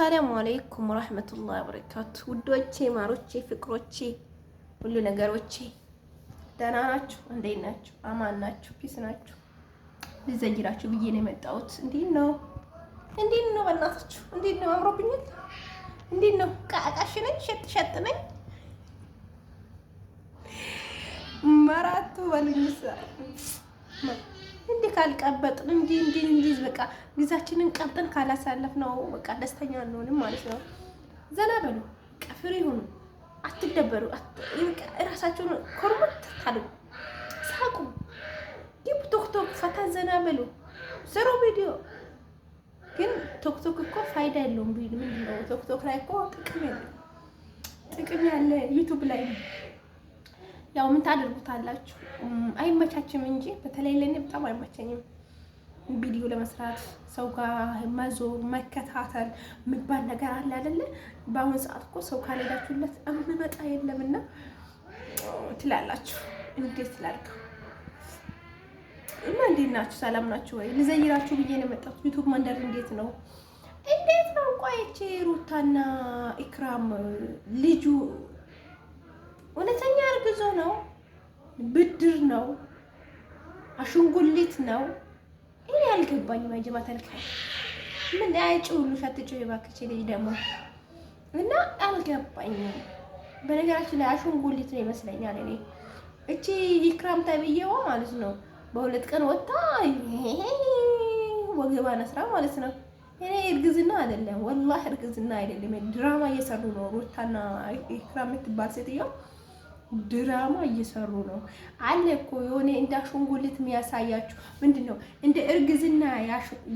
አሰላሙ አለይኩም ወራህመቱላሂ ወበረካቱ። ውዶቼ፣ ማሮቼ፣ ፍቅሮቼ፣ ሁሉ ነገሮቼ ደህና ናችሁ? እንዴት ናችሁ? አማን ናችሁ? ፒስ ናችሁ? ልዘይራችሁ ብዬ ነው የመጣሁት። እንዴት ነው? በእናታችሁ እንዴት ነው? አምሮብኛል? እንዴት ነው? ቃቃሽ ነኝ? ሸጥ ነኝ? መራቱ በልኝሳ እንዲህ ካልቀበጥን እንዲህ በቃ ጊዜያችንን ቀብጠን ካላሳለፍ ነው በቃ ደስተኛ አንሆንም ማለት ነው። ዘና በሉ፣ ፍሪ ሁኑ፣ አትደበሩ፣ እራሳችሁን ኮርሙት ታሉ፣ ሳቁ፣ ቶክቶክ ፈታ ዘና በሉ፣ ስሩ ቪዲዮ። ግን ቶክቶክ እኮ ፋይዳ የለውም። ምንድን ነው ቶክቶክ ላይ እኮ ጥቅም ያለ ዩቱብ ላይ ነው። ያው ምን ታደርጉታላችሁ? አይመቻችም እንጂ በተለይ ለኔ በጣም አይመቸኝም ቪዲዮ ለመስራት። ሰው ጋር መዞር መከታተል የሚባል ነገር አለ አይደለ? በአሁኑ ሰዓት እኮ ሰው ካልሄዳችሁለት እምመጣ የለምና ትላላችሁ። እንዴት ላድርገው? እና እንዴት ናችሁ? ሰላም ናችሁ ወይ? ልዘይራችሁ ብዬ ነው የመጣሁት። ዩቱብ መንደር እንዴት ነው? ቆይቼ ሩታና ኢክራም ልጁ እውነተኛ እርግዞ ነው? ብድር ነው? አሽንጉሊት ነው? እኔ አልገባኝም። ማጀባ ተልካይ ምን አይጭ ሁሉ ፈትጮ የባክች ልጅ ደግሞ እና አልገባኝም። በነገራችን ላይ አሽንጉሊት ነው ይመስለኛል። እኔ እቺ ኢክራም ተብዬዋ ማለት ነው በሁለት ቀን ወጣ ወገባን አስራ ማለት ነው። እኔ እርግዝና አይደለም ወላሂ እርግዝና አይደለም። ድራማ እየሰሩ ነው። ሩታና ኢክራም የምትባል ሴትዮ ድራማ እየሰሩ ነው አለ እኮ። የሆነ እንደ አሽንጉሊት የሚያሳያችሁ ምንድነው? እንደ እርግዝና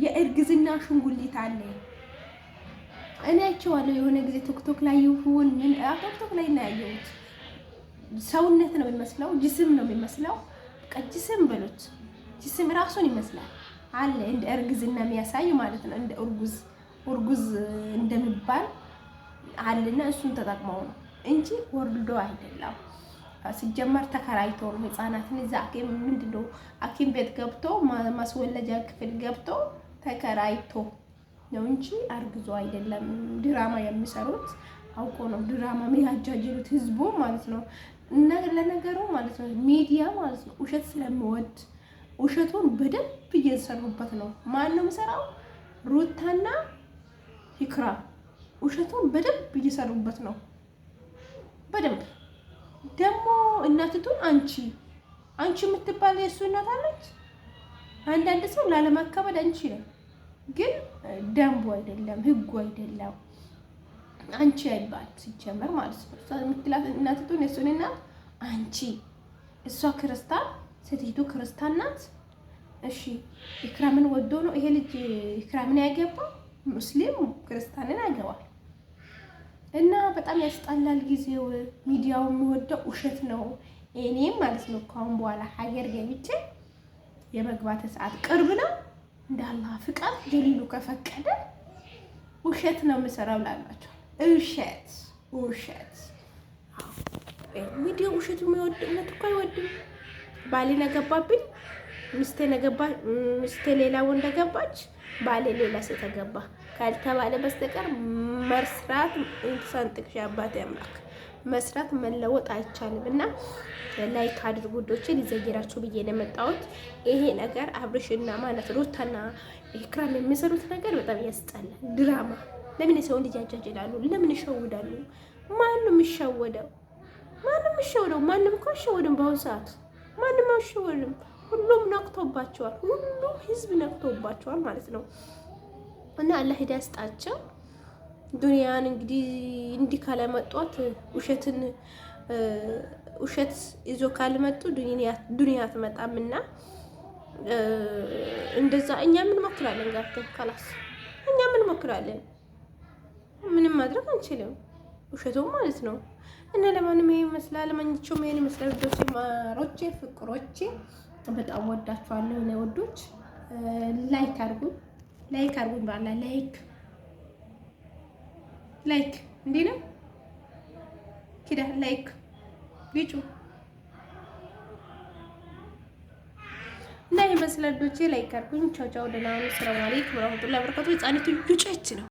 የእርግዝና አሽንጉሊት አለ። እኔ አይቼዋለሁ የሆነ ጊዜ ቲክቶክ ላይ ይሁን ምን ቲክቶክ ላይ ነው ያየሁት። ሰውነት ነው የሚመስለው፣ ጅስም ነው የሚመስለው። ጅስም በሉት፣ ጅስም ራሱን ይመስላል አለ። እንደ እርግዝና የሚያሳይ ማለት ነው። እንደ እርጉዝ እንደሚባል አለና እሱን ተጠቅመው ነው እንጂ ወርዶ አይደለም። ሲጀመር ተከራይቶ ነው ህፃናትን እዛ ምንድነው ሐኪም ቤት ገብቶ ማስወለጃ ክፍል ገብቶ ተከራይቶ ነው እንጂ አርግዞ አይደለም። ድራማ የሚሰሩት አውቆ ነው ድራማ የሚያጃጅሉት ህዝቡ ማለት ነው። እና ለነገሩ ማለት ነው ሚዲያ ማለት ነው ውሸት ስለሚወድ ውሸቱን በደንብ እየሰሩበት ነው። ማን ነው የሚሰራው? ሩታና ኢክራም ውሸቱን በደንብ እየሰሩበት ነው። በደንብ ደግሞ እናትቱን አንቺ የምትባል የእሱ እናት አለች። አንዳንድ ሰው ላለማከበድ አንቺ ነው፣ ግን ደንቡ አይደለም ህጉ አይደለም። አንቺ አይባል ሲጀመር ማለት ነው። እሷ የምትላት እናትቱን የእሱን እናት አንቺ። እሷ ክርስቲያን ሴቲቱ ክርስቲያን ናት። እሺ ኢክራምን ወዶ ነው ይሄ ልጅ ኢክራምን ያገባው። ሙስሊም ክርስቲያንን ያገባል። እና በጣም ያስጠላል ጊዜው። ሚዲያው የሚወደው ውሸት ነው። እኔም ማለት ነው ካሁን በኋላ ሀገር ገብቼ የመግባት ሰዓት ቅርብ ነው። እንደ አላህ ፍቃድ ጀሊሉ ከፈቀደ ውሸት ነው የምሰራው ላላችሁ። ውሸት ሚዲያው ውሸት የሚወድ እውነት እኮ አይወድም። ባሌን አገባብኝ፣ ሚስቴ ሌላ ወንድ ገባች፣ ባሌ ሌላ ሴት ገባ ካልተባለ በስተቀር መስራት እንተሰንጥቅሽ አባቴ አምላክ መስራት መለወጥ አይቻልም። እና ላይክ አድርጉ ዶቼ። ሊዘይራችሁ ብዬ ነው የመጣሁት። ይሄ ነገር አብርሽና ማለት ሩታና ኢክራም የሚሰሩት ነገር በጣም ያስጠላል። ድራማ ለምን የሰውን ልጅ ያጃጅላሉ? ለምን ይሸውዳሉ? ማንም የሚሸወደው ማንም እኮ አይሸወድም። በአሁኑ ሰዓት ማንም አይሸወድም። ሁሉም ነቅቶባቸዋል። ሁሉም ህዝብ ነቅቶባቸዋል ማለት ነው። እና አላህ ሂዳ ያስጣቸው። ዱንያን እንዲህ ካለመጧት ውሸት ይዞ ካልመጡ ዱንያ አትመጣምና እንደዛ እኛ ምን ሞክራለን? ጋርተን ካላስ እኛ ምን ሞክራለን? ምንም ማድረግ አንችልም። ውሸቱ ማለት ነው። እና ለማንም ይሄ ይመስላል። ለማንኛውም ይሄን ይመስላል። ዶቼ ማሮቼ ፍቅሮቼ በጣም ወዳችኋለሁ። እኔ ወዶች ላይክ አድርጉኝ ባላ ላይክ እንዴ ነው ኪዳ ላይክ ቢጩ እና ይመስላል ዶቼ ላይክ አድርጉኝ። ቻው ቻው። ደህና ሁኑ። ሰላም አለይኩም ወራህመቱላሂ ወበረካቱ። ህፃኒቱ ጁጨች ነው።